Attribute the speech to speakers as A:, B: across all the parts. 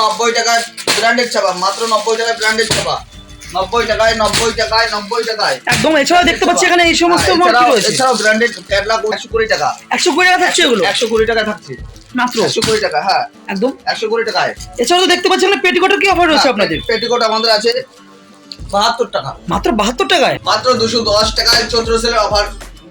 A: 90 টাকায় ব্র্যান্ডেড ছাপা, মাত্র 90 টাকায় ব্র্যান্ডেড ছাপা, 90 টাকায় 90 টাকায় 90 টাকায়
B: একদম। এছাড়া দেখতে পাচ্ছি এখানে এই সমস্ত মাল কি রয়েছে?
A: এছাড়াও ব্র্যান্ডেড ক্যাটলগ 120 টাকা।
B: 120 টাকা থাকছে এগুলো?
A: 120 টাকা থাকছে
B: মাত্র
A: 120 টাকা। হ্যাঁ
B: একদম
A: 120 টাকায়।
B: এছাড়া তো দেখতে পাচ্ছি এখানে পেটিকোটের কি অফার রয়েছে আপনাদের?
A: পেটিকোট আমাদের আছে 72 টাকা।
B: মাত্র 72 টাকায়?
A: মাত্র 210 টাকায় চৈত্র সেলের অফার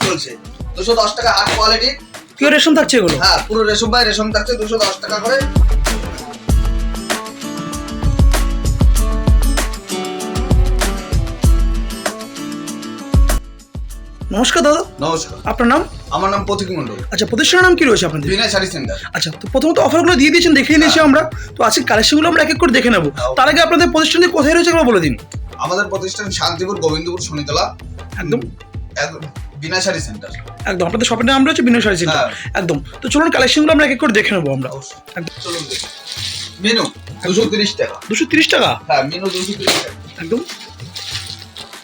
A: চলছে। 210 টাকা হার্ড কোয়ালিটি
B: পিওর রেশম থাকছে এগুলো?
A: হ্যাঁ পুরো রেশম বাই রেশম থাকছে 210 টাকা করে।
B: নমস্কার দাদা।
A: নমস্কার।
B: আপনার নাম?
A: আমার নাম প্রতীক মণ্ডল।
B: আচ্ছা, প্রতিষ্ঠানের নাম কি রয়েছে আপনাদের?
A: বিনয় শাড়ি সেন্টার।
B: আচ্ছা, তো প্রথমত অফারগুলো দিয়ে দিয়েছেন, দেখিয়ে নিয়েছি আমরা, তো আজকে কালেকশনগুলো আমরা এক এক করে দেখে নেব। তার আগে আপনাদের প্রতিষ্ঠানটি কোথায় রয়েছে একবার বলে দিন।
A: আমাদের প্রতিষ্ঠান শান্তিপুর গোবিন্দপুর শনিতলা,
B: একদম
A: বিনয় শাড়ি সেন্টার।
B: একদম আপনাদের শপের নাম রয়েছে বিনয় শাড়ি সেন্টার। একদম। তো চলুন কালেকশনগুলো আমরা এক এক করে দেখে নেবো আমরা।
A: একদম চলুন। মেনু 230 টাকা।
B: 230 টাকা?
A: হ্যাঁ মেনু 230 টাকা।
B: একদম।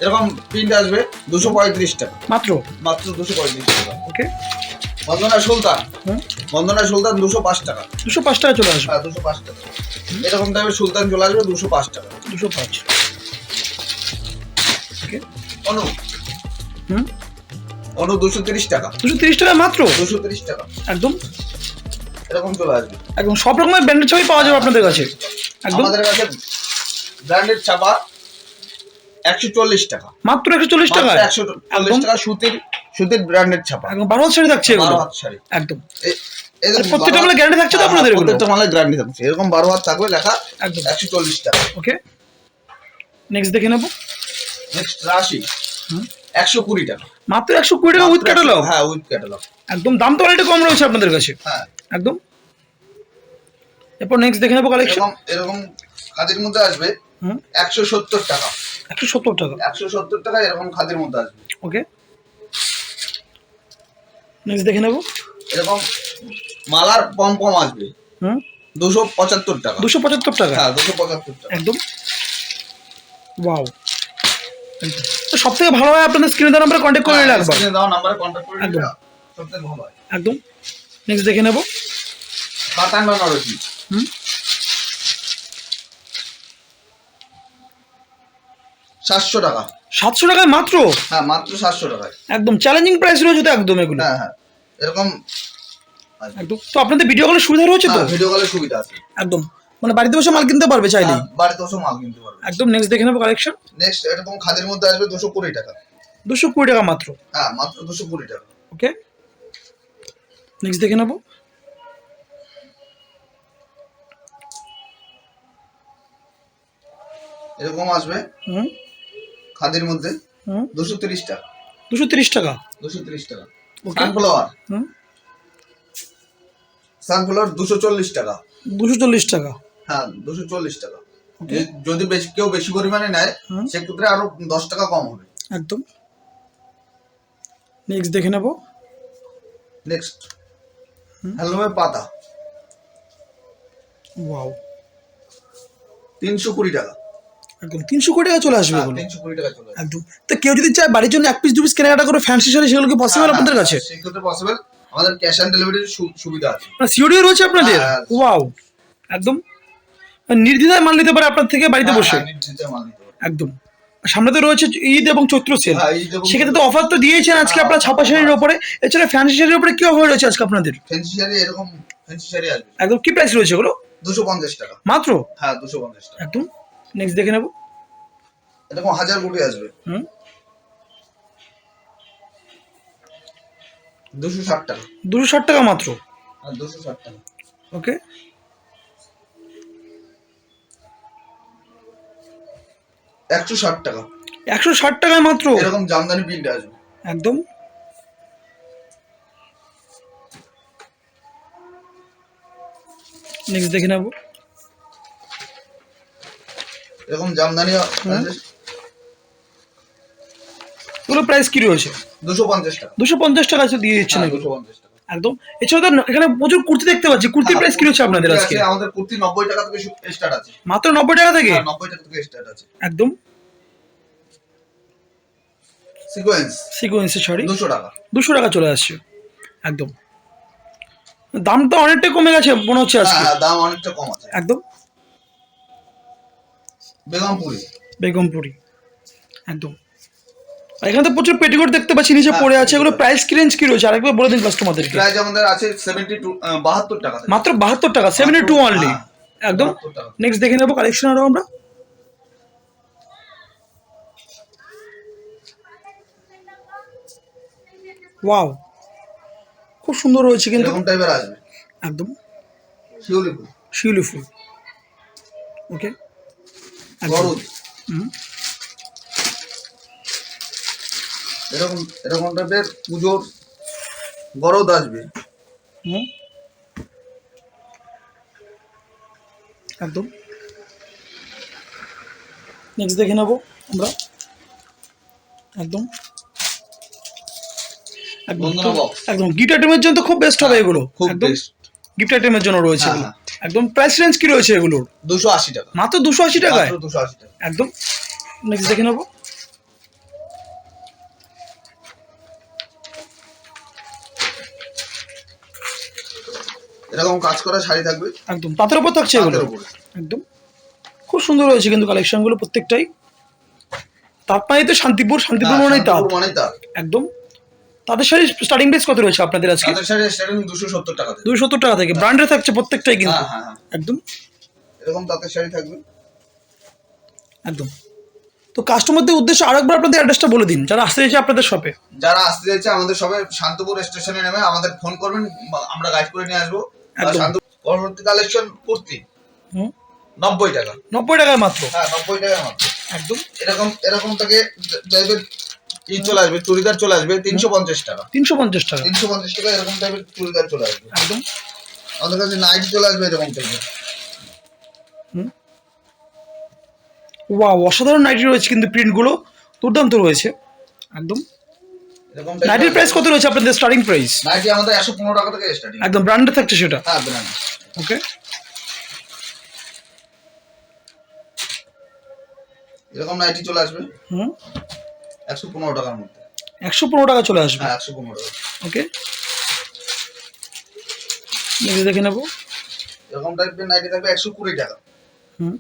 A: এরকম প্রিন্ট আসবে 235 টাকা।
B: মাত্র
A: 235 টাকা।
B: ওকে।
A: বন্দনা সুলতান, বন্দনা সুলতান 205 টাকা।
B: 205 টাকা চলে আসবে?
A: হ্যাঁ 205 টাকা। এরকম টাইপের সুলতান চলে আসবে 205 টাকা।
B: 205। ওকে।
A: অনু অনু 230 টাকা।
B: 230 টাকা মাত্র?
A: 230 টাকা।
B: একদম
A: এরকম চলে আসবে।
B: একদম সব রকমের ব্র্যান্ডেড ছবি পাওয়া যাবে আপনাদের কাছে। একদম
A: আমাদের কাছে ব্র্যান্ডেড ছাপা 140 টাকা।
B: মাত্র 140 টাকা?
A: 140 টাকা সুতির ব্র্যান্ডেড ছাপা।
B: একদম 12 হাত শাড়ি থাকছে এগুলো?
A: 12 হাত শাড়ি
B: একদম। প্রত্যেকটা মালে গ্যারান্টি থাকছে তো আপনাদের?
A: প্রত্যেকটা মালে গ্যারান্টি থাকছে। এরকম 12 হাত থাকবে লেখা।
B: একদম
A: 140 টাকা।
B: ওকে। নেক্সট দেখে নেব।
A: নেক্সট রাশি 120 টাকা।
B: মাত্র 120 টাকা উইথ ক্যাটালগ?
A: হ্যাঁ উইথ ক্যাটালগ।
B: একদম দাম তো অনেকটা কম রয়েছে আপনাদের কাছে।
A: হ্যাঁ
B: একদম। এরপর নেক্সট দেখে নেব কালেকশন।
A: এরকম খাদির মধ্যে আসবে 170 টাকা।
B: 170 টাকা?
A: 170 টাকা এরকম খাদির মধ্যে আসবে।
B: ওকে। নেক্সট দেখে নেব।
A: এরকম মালার পম আসবে 275 টাকা।
B: 275 টাকা?
A: হ্যাঁ 275 টাকা।
B: একদম। ওয়াও। তো সবথেকে ভালো হয় আপনাদের স্ক্রিনে দেওয়া নাম্বারে কন্ট্যাক্ট করে নিলে একবার।
A: স্ক্রিনে দেওয়া নম্বরে কন্ট্যাক্ট করে নিলে সবথেকে ভালো হয়।
B: একদম। নেক্সট দেখে নেব।
A: কাতান বেনারসি 700 টাকা।
B: 700 টাকায় মাত্র?
A: হ্যাঁ মাত্র 700 টাকায়।
B: একদম চ্যালেঞ্জিং প্রাইস রয়েছে তো একদম এগুলো।
A: হ্যাঁ হ্যাঁ এরকম
B: একদম। তো আপনাদের ভিডিও কলের সুবিধা রয়েছে তো?
A: ভিডিও কলের সুবিধা আছে।
B: একদম, মানে বাড়িতে বসে মাল কিনতে পারবে চাইলেই?
A: বাড়িতে বসে মাল কিনতে পারবে।
B: একদম। নেক্সট দেখে নেব কালেকশন।
A: নেক্সট এরকম খাদির মধ্যে আসবে 220 টাকা।
B: 220 টাকা মাত্র?
A: হ্যাঁ মাত্র 220 টাকা।
B: ওকে। নেক্সট দেখে নেব।
A: এরকম আসবে খাদির মধ্যে 230 টাকা।
B: 230 টাকা?
A: 230 টাকা। সানফ্লাওয়ার সানফ্লাওয়ার 240 টাকা।
B: 240 টাকা?
A: হ্যাঁ 240 টাকা। যদি কেউ বেশি পরিমাণে নেয় সেক্ষেত্রে আরো 10 টাকা কম হবে।
B: একদম। নেক্সট দেখে নেব।
A: নেক্সট হ্যান্ডলুমের পাতা
B: ওয়াও
A: 320 টাকা।
B: একদম 320 টাকা চলে আসবে এগুলো?
A: 320 টাকা চলে আসবে।
B: একদম। তো কেউ যদি চায় বাড়ির জন্য 1 পিস 2 পিস কেনাকাটা করে ফ্যান্সি শাড়ি, সেগুলো কি পসিবল আপনাদের কাছে?
A: সেক্ষেত্রে পসিবল। আমাদের ক্যাশ অন ডেলিভারির সুবিধা আছে।
B: মানে সিওরিও রয়েছে আপনাদের? ওয়াও। একদম নির্দ্বিধায় মাল নিতে পারে আপনার থেকে বাড়িতে বসে? একদম। সামনে তো রয়েছে ঈদ এবং চৈত্র সেল, সেক্ষেত্রে তো অফার তো দিয়েছেন আজকে আপনার ছাপা শাড়ির উপরে। এছাড়া ফ্যান্সি শাড়ির উপরে কি অফার রয়েছে আজকে আপনাদের?
A: ফ্যান্সি শাড়ি এরকম ফ্যান্সি শাড়ি আসবে।
B: একদম। কি প্রাইস রয়েছে এগুলো?
A: 250 টাকা
B: মাত্র?
A: হ্যাঁ 250 টাকা।
B: একদম। নেক্সট দেখে নেব।
A: এরকম 1000 কোটি আসবে 260 টাকা।
B: 260 টাকা মাত্র?
A: আর 260 টাকা।
B: ওকে।
A: $160 টাকা।
B: 160 টাকায় মাত্র?
A: এরকম জামদানি প্রিন্ট আসবে।
B: একদম। নেক্সট দেখে নেব।
A: এরকম জামদানি
B: পুরো প্রাইস কি রয়েছে?
A: 250 টাকা।
B: 250 টাকা দিয়ে দিচ্ছেন?
A: 250 টাকা।
B: একদম। এছাড়া তো এখানে প্রচুর কুর্তি দেখতে পাচ্ছি, কুর্তির প্রাইস কি রয়েছে আপনাদের আজকে?
A: আমাদের কুর্তি 90 টাকা থেকে স্টার্ট আছে।
B: মাত্র 90 টাকা থেকে?
A: 90 টাকা থেকে স্টার্ট আছে।
B: একদম।
A: সিকোয়েন্সের
B: শাড়ি
A: 200 টাকা।
B: 200 টাকা চলে আসছে। একদম। দাম তো অনেকটাই কমে গেছে মনে হচ্ছে আজকে।
A: হ্যাঁ দাম অনেকটা কম আছে।
B: একদম।
A: বেগমপুরি।
B: বেগমপুরি একদম। আর এখানে তো প্রচুর পেটিকোট দেখতে পাচ্ছি নিচে পড়ে আছে, এগুলো প্রাইস কি রেঞ্জ কি রয়েছে আরেকবার বলে দিন কাস্টমারদেরকে।
A: প্রাইস আমাদের আছে 72 72 টাকা থেকে।
B: মাত্র 72 টাকা, 72 অনলি। একদম।
A: 72 টাকা।
B: নেক্সট দেখে নেবো কালেকশন আরো আমরা। ওয়াও, খুব সুন্দর রয়েছে কিন্তু,
A: এরকম টাইপের আসবে
B: একদম
A: শিউলি ফুল।
B: শিউলি ফুল। ওকে,
A: গরুদ
B: হুম,
A: এরকম এরকম টাইপের পুজোর গরদ আসবে।
B: হুম, একদম। নেক্সট দেখে নেবো আমরা। একদম একদম
A: বন্ধনা বক্স
B: একদম গিফট আইটেমের জন্য তো খুব বেস্ট হবে এগুলো,
A: খুব
B: একদম
A: বেস্ট।
B: গিফট আইটেমের জন্য রয়েছে
A: হ্যাঁ,
B: এগুলো।
A: হ্যাঁ।
B: একদম প্রাইস রেঞ্জ কি রয়েছে এগুলোর?
A: 280 টাকা।
B: মাত্র 280 টাকায়,
A: মাত্র 280 টাকা।
B: একদম। নেক্সট দেখে নেবো।
A: এরকম কাজ করা শাড়ি থাকবে
B: একদম তাঁতের উপর থাকছে এগুলো,
A: তাঁতের উপরে।
B: একদম খুব সুন্দর রয়েছে কিন্তু কালেকশনগুলো প্রত্যেকটাই। তাঁত মানে তো শান্তিপুর, শান্তিপুর
A: হ্যাঁ,
B: মানেই তাঁত,
A: শান্তিপুর মানেই তাঁত।
B: একদম। তাঁতের শাড়ির স্টার্টিং প্রাইস কত রয়েছে আপনাদের আজকে?
A: তাঁতের শাড়ি স্টার্টিং 270 টাকা থেকে।
B: 270 টাকা থেকে, ব্র্যান্ডে থাকছে প্রত্যেকটাই কিন্তু,
A: হ্যাঁ, হ্যাঁ, হ্যাঁ।
B: একদম
A: এরকম তাঁতের শাড়ি থাকবে।
B: একদম। তো কাস্টমারদের উদ্দেশ্যে আরেকবার আপনাদের অ্যাড্রেসটা বলে দিন, যারা আসতে চাইছে আপনাদের শপে।
A: যারা আসতে চাইছে আমাদের সবাই শান্তপুর স্টেশনে নেমে আমাদের ফোন করবেন, আমরা গাইড করে নিয়ে আসবো।
B: একদম।
A: শান্তপুর পরবর্তী কালেকশন কুর্তি
B: হুম,
A: 90 টাকা।
B: 90 টাকায় মাত্র,
A: হ্যাঁ, 90 টাকা মাত্র।
B: একদম।
A: এরকম থেকে টাইপের চলে আসবে, চুড়িদার চলে আসবে 350 টাকা।
B: 350 টাকা,
A: 350 টাকা এরকম টাইপের চুড়িদার চলে আসবে।
B: একদম।
A: আমাদের কাছে নাইটি চলে আসবে এরকম টাইপের।
B: ওয়াও, অসাধারণ নাইটি রয়েছে কিন্তু, প্রিন্টগুলো দুর্দান্ত রয়েছে, একদম।
A: এরকম
B: নাইটির প্রাইস কত রয়েছে আপনাদের স্টার্টিং প্রাইস?
A: নাইটি আমাদের 115 টাকা থেকে স্টার্টিং।
B: একদম ব্র্যান্ডে থাকছে সেটা,
A: হ্যাঁ, ব্র্যান্ড।
B: ওকে।
A: এরকম নাইটি চলে আসবে
B: হুম,
A: 115 টাকার মধ্যে।
B: 115 টাকা চলে আসবে,
A: হ্যাঁ, 115 টাকা।
B: ওকে। নেক্সট দেখে নেবো।
A: এরকম টাইপের নাইটি থাকবে 120 টাকা।
B: হুম,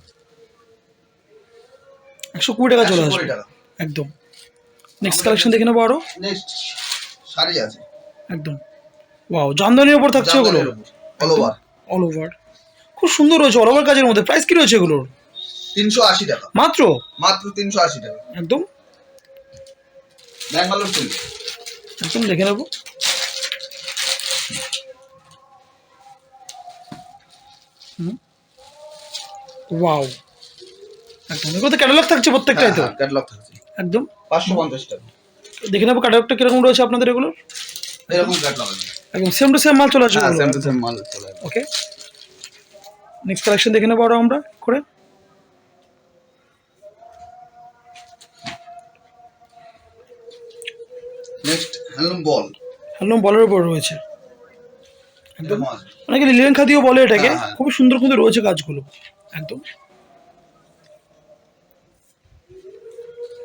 B: 120 টাকা চলে
A: 120
B: আসবে,
A: টাকা।
B: একদম। নেক্সট কালেকশন দেখে নেবো আরো।
A: নেক্সট শাড়ি আছে
B: একদম। ওয়াও, জামদানির উপর থাকছে এগুলো,
A: অল ওভার।
B: অল ওভার খুব সুন্দর রয়েছে, অল ওভার কাজের মধ্যে। প্রাইস কি রয়েছে এগুলোর?
A: 380 টাকা
B: মাত্র,
A: মাত্র 380 টাকা।
B: একদম
A: ব্যাঙ্গালোর সিল্ক।
B: একদম দেখে নেবো। ওয়াও, একদম। এগুলো তো ক্যাটালগ থাকছে প্রত্যেকটাই তো,
A: ক্যাটালগ থাকছে
B: একদম।
A: 550 টাকা।
B: দেখে নেবো ক্যাটালগটা কিরকম রয়েছে আপনাদের এগুলো,
A: এরকম ক্যাটালগ আছে।
B: একদম সেম টু সেম মাল চলে আসবে,
A: হ্যাঁ, সেম টু সেম মাল চলে আসবে।
B: ওকে। নেক্সট কালেকশন দেখে নেবো আরো আমরা করে।
A: নেক্সট হ্যান্ডলুম বল।
B: হ্যান্ডলুম বলের উপর রয়েছে, একদম।
A: এরকম আছে।
B: অনেকে লিলেন খাদিও বলে এটাকে,
A: হ্যাঁ, হ্যাঁ।
B: খুবই সুন্দর কিন্তু রয়েছে কাজগুলো, একদম।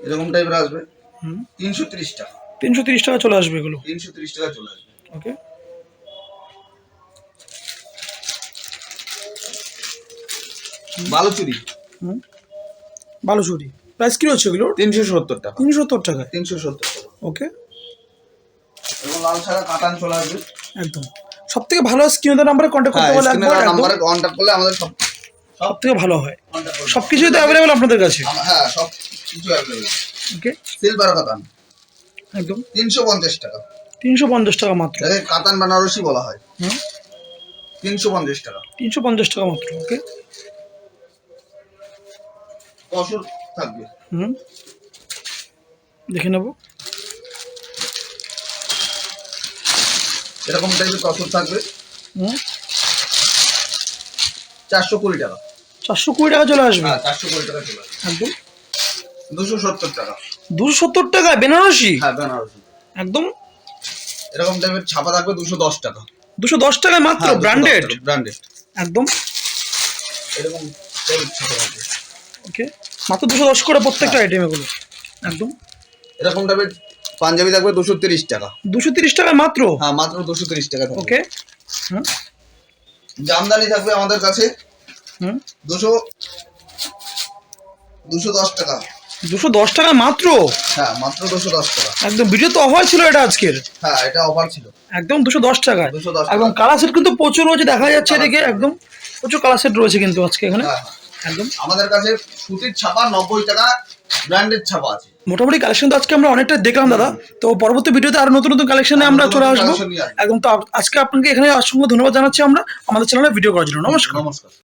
A: এরকম টাইপের আসবে
B: হুম,
A: 330 টাকা।
B: 330 টাকা চলে আসবে এগুলো,
A: 330 টাকা চলে আসবে।
B: ওকে।
A: বালুচুরি
B: হুম, বালুচুরি প্রাইস কি রয়েছে এগুলো?
A: 370 টাকা।
B: 370 টাকায়,
A: 370 টাকা।
B: ওকে।
A: এবং লাল ছাড়া কাটান চলে আসবে।
B: একদম। সব থেকে ভালো স্ক্রিনের নাম্বারে কন্ট্যাক্ট করতে
A: হ্যাঁ,
B: বলে
A: স্ক্রিনের
B: একবার, একদম
A: নাম্বারে কন্টাক্ট করলে আমাদের সব
B: সব থেকে ভালো হয়।
A: কন্টাক্ট করবে।
B: সব কিছুই তো অ্যাভেলেবেল আপনাদের কাছে,
A: হ্যাঁ, সব কিছু অ্যাভেলেবল।
B: ওকে।
A: সিলভার কাতান
B: একদম
A: 350 টাকা।
B: 350 টাকা মাত্র,
A: যাকে কাতান বেনারসি বলা হয়।
B: হুম,
A: 350 টাকা।
B: 350 টাকা মাত্র, ওকে।
A: তসর থাকবে।
B: হুম, দেখে নেবো।
A: এরকম টাইপের তসর থাকবে
B: হুম,
A: 420 টাকা।
B: 420 টাকা চলে আসবে,
A: হ্যাঁ, 420 টাকা চলে আসবে।
B: একদম।
A: 270 টাকা।
B: 270 টাকায় বেনারসি,
A: হ্যাঁ, বেনারসি।
B: একদম।
A: এরকম টাইপের ছাপা থাকবে 210 টাকা।
B: 210 টাকায় মাত্র, ব্র্যান্ডেড,
A: ব্র্যান্ডেড।
B: একদম,
A: এরকম টাইপের ছাপা থাকবে।
B: ওকে। মাত্র 210 করে প্রত্যেকটা আইটেম এগুলো, একদম।
A: এরকম টাইপের পাঞ্জাবি থাকবে 230 টাকা।
B: 230 টাকায় মাত্র,
A: হ্যাঁ, মাত্র 230 টাকা থাকবে।
B: ওকে। হুম,
A: জামদানি থাকবে আমাদের কাছে
B: হুম,
A: 200 210 টাকা।
B: 210 টাকা মাত্র?
A: হ্যাঁ, মাত্র 210 টাকা।
B: একদম ভিডিও তো অফার ছিল এটা আজকের।
A: হ্যাঁ, এটা অফার ছিল।
B: একদম 210 টাকায়।
A: 210
B: এবং
A: টাকা।
B: কালার সেট কিন্তু প্রচুর রয়েছে, দেখা যাচ্ছে এদিকে একদম প্রচুর কালার সেট রয়েছে কিন্তু আজকে এখানে।
A: হ্যাঁ,
B: একদম
A: আমাদের কাছে সুতির ছাপা 90 টাকা, ব্র্যান্ডেড ছাপা আছে।
B: মোটামুটি কালেকশন তো আজকে আমরা অনেকটা দেখলাম দাদা। তো পরবর্তী ভিডিওতে আরো নতুন নতুন কালেকশনে আমরা চলে আসবো। একদম। তো আজকে আপনাকে এখানে অসংখ্য ধন্যবাদ জানাচ্ছি আমরা আমাদের চ্যানেলে ভিডিও করার জন্য। নমস্কার।
A: নমস্কার।